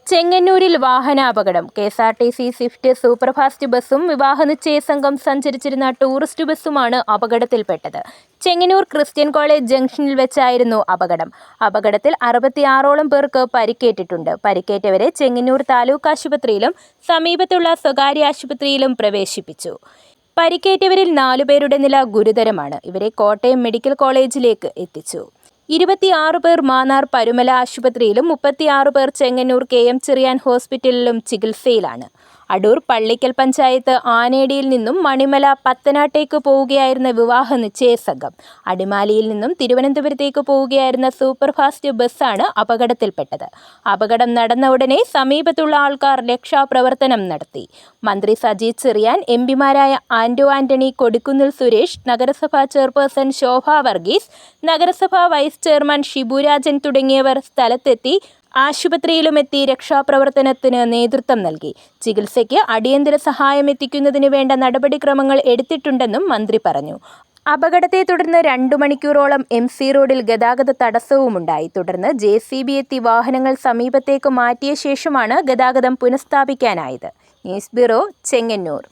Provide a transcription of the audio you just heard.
ചെങ്ങന്നൂരിൽ വാഹനാപകടം. KSRTC Swift superfast ബസ്സും വിവാഹ നിശ്ചയ സംഘം സഞ്ചരിച്ചിരുന്ന ടൂറിസ്റ്റ് ബസ്സുമാണ് അപകടത്തിൽപ്പെട്ടത്. ചെങ്ങന്നൂർ ക്രിസ്ത്യൻ കോളേജ് ജംഗ്ഷനിൽ വെച്ചായിരുന്നു അപകടം. അപകടത്തിൽ 66ഓളം പേർക്ക് പരിക്കേറ്റിട്ടുണ്ട്. പരിക്കേറ്റവരെ ചെങ്ങന്നൂർ താലൂക്ക് ആശുപത്രിയിലും സമീപത്തുള്ള സ്വകാര്യ ആശുപത്രിയിലും പ്രവേശിപ്പിച്ചു. പരിക്കേറ്റവരിൽ 4 പേരുടെ നില ഗുരുതരമാണ്. ഇവരെ കോട്ടയം മെഡിക്കൽ കോളേജിലേക്ക് എത്തിച്ചു. 26 പേർ മാന്നാർ പരുമല ആശുപത്രിയിലും 36 പേർ ചെങ്ങന്നൂർ കെ.എം. ചെറിയാൻ ഹോസ്പിറ്റലിലും ചികിത്സയിലാണ്. അടൂർ പള്ളിക്കൽ പഞ്ചായത്ത് ആനേടിയിൽ നിന്നും മണിമല പത്തനാട്ടേക്ക് പോവുകയായിരുന്ന വിവാഹ നിശ്ചയ സംഘം അടിമാലിയിൽ നിന്നും തിരുവനന്തപുരത്തേക്ക് പോവുകയായിരുന്ന സൂപ്പർഫാസ്റ്റ് ബസ്സാണ് അപകടത്തിൽപ്പെട്ടത്. അപകടം നടന്ന ഉടനെ സമീപത്തുള്ള ആൾക്കാർ രക്ഷാപ്രവർത്തനം നടത്തി. മന്ത്രി സജി ചെറിയാൻ, എം.പിമാരായ ആന്റോ ആന്റണി, കൊടിക്കുന്നിൽ സുരേഷ്, നഗരസഭാ ചെയർപേഴ്സൺ ശോഭ വർഗീസ്, നഗരസഭാ വൈസ് ചെയർമാൻ ഷിബു രാജൻ തുടങ്ങിയവർ സ്ഥലത്തെത്തി ആശുപത്രിയിലുമെത്തി രക്ഷാപ്രവർത്തനത്തിന് നേതൃത്വം നൽകി. ചികിത്സയ്ക്ക് അടിയന്തര സഹായം എത്തിക്കുന്നതിന് വേണ്ട നടപടിക്രമങ്ങൾ എടുത്തിട്ടുണ്ടെന്നും മന്ത്രി പറഞ്ഞു. അപകടത്തെ തുടർന്ന് 2 മണിക്കൂറോളം എം.സി റോഡിൽ ഗതാഗത തടസ്സവുമുണ്ടായി. തുടർന്ന് JCB എത്തി വാഹനങ്ങൾ സമീപത്തേക്ക് മാറ്റിയ ശേഷമാണ് ഗതാഗതം പുനഃസ്ഥാപിക്കാനായത്. News bureau, Chengannur.